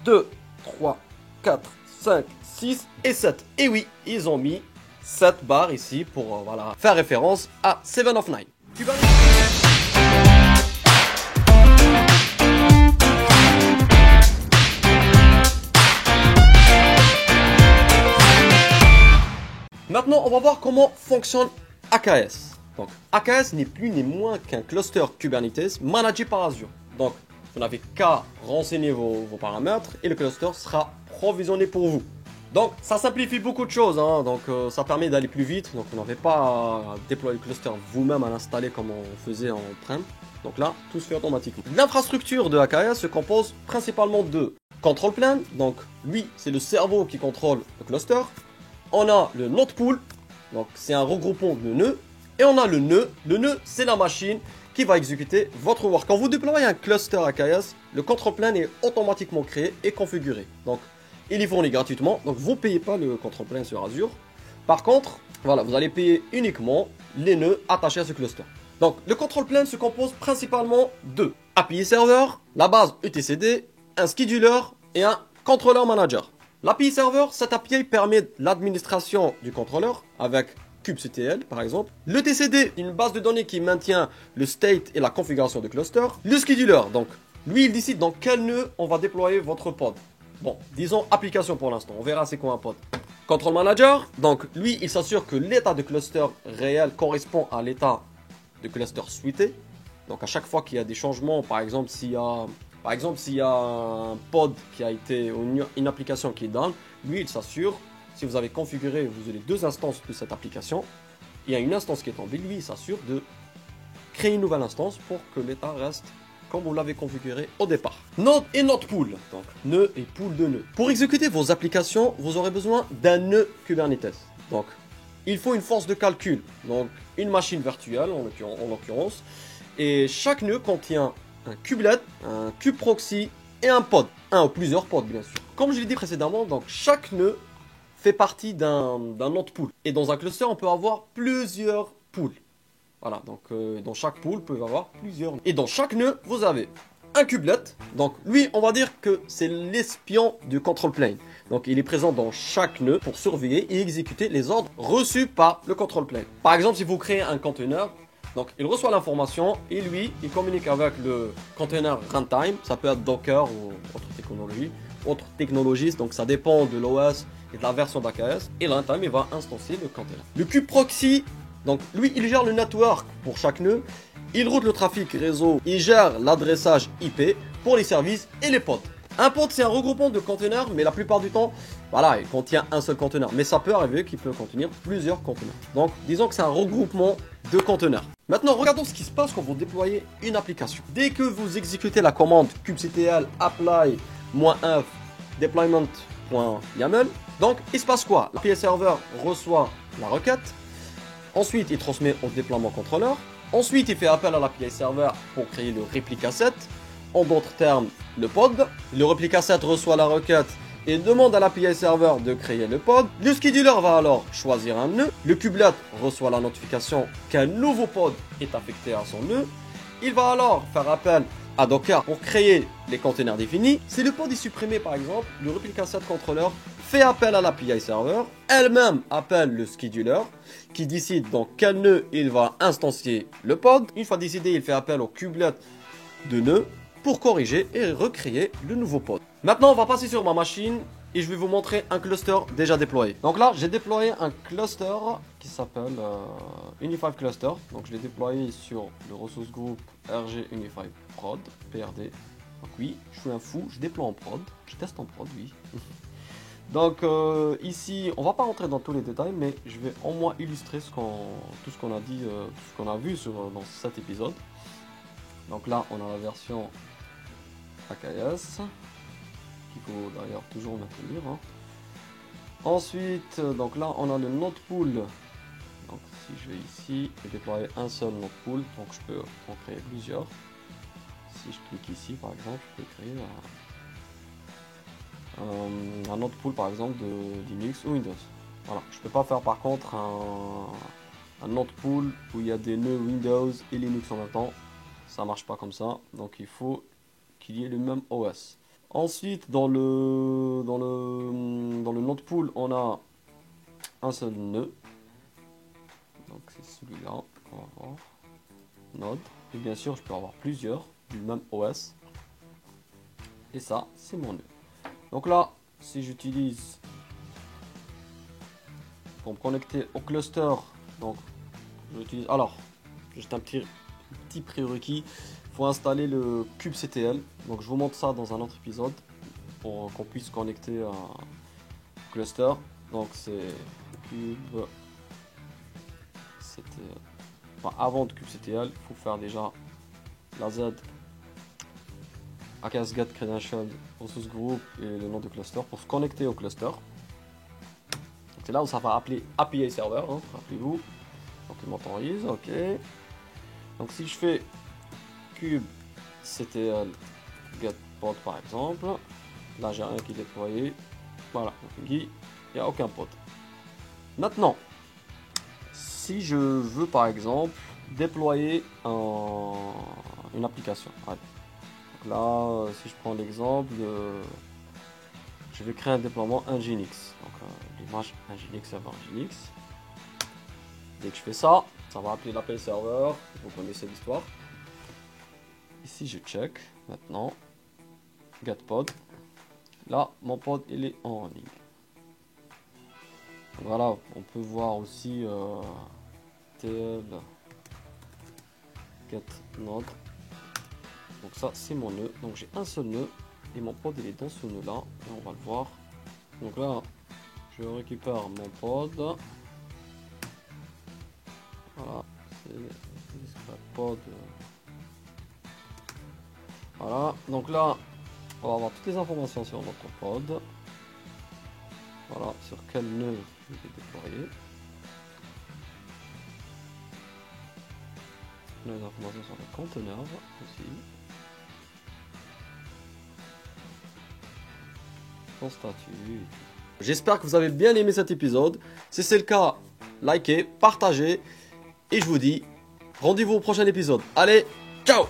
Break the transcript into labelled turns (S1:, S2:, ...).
S1: 2, 3, 4, 5, 6 et 7. Et oui, ils ont mis 7 barres ici pour voilà, faire référence à 7 of 9. Maintenant, on va voir comment fonctionne AKS. Donc, AKS n'est plus ni moins qu'un cluster Kubernetes managé par Azure. Donc, vous n'avez qu'à renseigner vos paramètres et le cluster sera provisionné pour vous. Donc, ça simplifie beaucoup de choses. Hein. Donc, ça permet d'aller plus vite. Donc, vous n'avez pas à déployer le cluster vous-même à l'installer comme on faisait en prem. Donc là, tout se fait automatiquement. L'infrastructure de AKS se compose principalement de control plane. Donc, lui, c'est le cerveau qui contrôle le cluster. On a le node pool. Donc, c'est un regroupement de nœuds. Et on a le nœud. Le nœud, c'est la machine qui va exécuter votre work. Quand vous déployez un cluster AKS, le control plane est automatiquement créé et configuré. Donc, il est fourni gratuitement. Donc, vous ne payez pas le control plane sur Azure. Par contre, voilà, vous allez payer uniquement les nœuds attachés à ce cluster. Donc, le control plane se compose principalement de API server, la base etcd, un scheduler et un controller manager. L'API server, cette API permet l'administration du contrôleur avec kubectl par exemple. Le TCD, une base de données qui maintient le state et la configuration du cluster. Le scheduler, donc, lui, il décide dans quel nœud on va déployer votre pod. Bon, disons application pour l'instant, on verra c'est quoi un pod. Control manager, donc, lui, il s'assure que l'état de cluster réel correspond à l'état de cluster souhaité. Donc, à chaque fois qu'il y a des changements, par exemple, s'il y a un pod qui a été, une application qui est down, lui, il s'assure. Si vous avez configuré, vous avez 2 instances de cette application, il y a une instance qui est tombée, lui il s'assure de créer une nouvelle instance pour que l'état reste comme vous l'avez configuré au départ. Node et node pool, donc nœud et pool de nœuds. Pour exécuter vos applications, vous aurez besoin d'un nœud Kubernetes. Donc, il faut une force de calcul, donc une machine virtuelle en l'occurrence, et chaque nœud contient un kubelet, un kubeproxy et un pod, un ou plusieurs pods bien sûr. Comme je l'ai dit précédemment, donc chaque nœud fait partie d'un autre pool. Et dans un cluster, on peut avoir plusieurs pools. Voilà, donc dans chaque pool, peut y avoir plusieurs. Et dans chaque nœud, vous avez un kubelet. Donc lui, on va dire que c'est l'espion du control plane. Donc il est présent dans chaque nœud pour surveiller et exécuter les ordres reçus par le control plane. Par exemple, si vous créez un container, donc il reçoit l'information et lui, il communique avec le container runtime. Ça peut être Docker ou autre technologie. Donc ça dépend de l'OS et de la version d'AKS, et runtime il va instancier le container. Le kubeproxy, donc lui il gère le network pour chaque nœud, il route le trafic réseau, il gère l'adressage IP pour les services et les pods. Un pod c'est un regroupement de containers, mais la plupart du temps, voilà, il contient un seul container, mais ça peut arriver qu'il peut contenir plusieurs containers. Donc disons que c'est un regroupement de containers. Maintenant regardons ce qui se passe quand vous déployez une application. Dès que vous exécutez la commande kubectl apply -f deployment.yaml, donc il se passe quoi? L'API server reçoit la requête, ensuite il transmet au déploiement contrôleur, ensuite il fait appel à l'API server pour créer le replica set, en d'autres termes le pod. Le replica set reçoit la requête et demande à l'API server de créer le pod. Le scheduler va alors choisir un nœud, le kubelet reçoit la notification qu'un nouveau pod est affecté à son nœud, il va alors faire appel à Docker pour créer les containers définis. Si le pod est supprimé par exemple, le replica set controller fait appel à l'API server, elle-même appelle le scheduler qui décide dans quel nœud il va instancier le pod. Une fois décidé, il fait appel au kubelet de nœuds pour corriger et recréer le nouveau pod. Maintenant, on va passer sur ma machine et je vais vous montrer un cluster déjà déployé. Donc là, j'ai déployé un cluster qui s'appelle Unified Cluster. Donc je l'ai déployé sur le ressource group RG Unified Prod, PRD. Donc oui, je suis un fou, je déploie en prod, je teste en prod, oui. Donc ici, on va pas rentrer dans tous les détails, mais je vais au moins illustrer tout ce qu'on a dit, tout ce qu'on a vu dans cet épisode. Donc là, on a la version AKS, qu'il faut d'ailleurs toujours maintenir. Hein. Ensuite, donc là, on a le node pool. Donc si je vais ici, je vais déployer un seul node pool, donc je peux en créer plusieurs. Si je clique ici, par exemple, je peux créer un node pool, par exemple, de Linux ou Windows. Voilà, je peux pas faire par contre un node pool où il y a des nœuds Windows et Linux en même temps. Ça marche pas comme ça, donc il faut qu'il y ait le même OS. Ensuite, dans le node pool, on a un seul nœud. Donc c'est celui-là. On va voir. Node. Et bien sûr, je peux avoir plusieurs du même OS. Et ça, c'est mon nœud. Donc là, si j'utilise pour me connecter au cluster, donc j'utilise. Alors, juste un petit prérequis. Il faut installer le kubectl. Donc je vous montre ça dans un autre épisode pour qu'on puisse connecter un cluster. Donc c'est kubectl. Enfin, avant de kubectl, il faut faire déjà la Z AKS get credential resource group et le nom de cluster pour se connecter au cluster. C'est là où ça va appeler API server, hein, rappelez-vous. Donc il m'autorise, ok. Donc si je fais kubectl get pod par exemple, là j'ai rien qui est déployé. Voilà, donc il n'y a aucun pod. Maintenant, si je veux par exemple déployer une application. Ouais. Donc là, si je prends l'exemple, je vais créer un déploiement Nginx. Donc l'image Nginx server Nginx. Dès que je fais ça, ça va appeler l'API server. Vous connaissez l'histoire. Ici je check maintenant get pod. Là mon pod il est en ligne. Donc, voilà, on peut voir aussi tl get node. Donc ça c'est mon nœud. Donc j'ai un seul nœud et mon pod il est dans ce nœud là. Et on va le voir. Donc là je récupère mon pod. Voilà, c'est pod. Voilà, donc là on va avoir toutes les informations sur notre pod. Voilà, sur quel nœud il est déployé. On a les informations sur le conteneur aussi. Son statut. J'espère que vous avez bien aimé cet épisode. Si c'est le cas, likez, partagez. Et je vous dis rendez-vous au prochain épisode. Allez, ciao!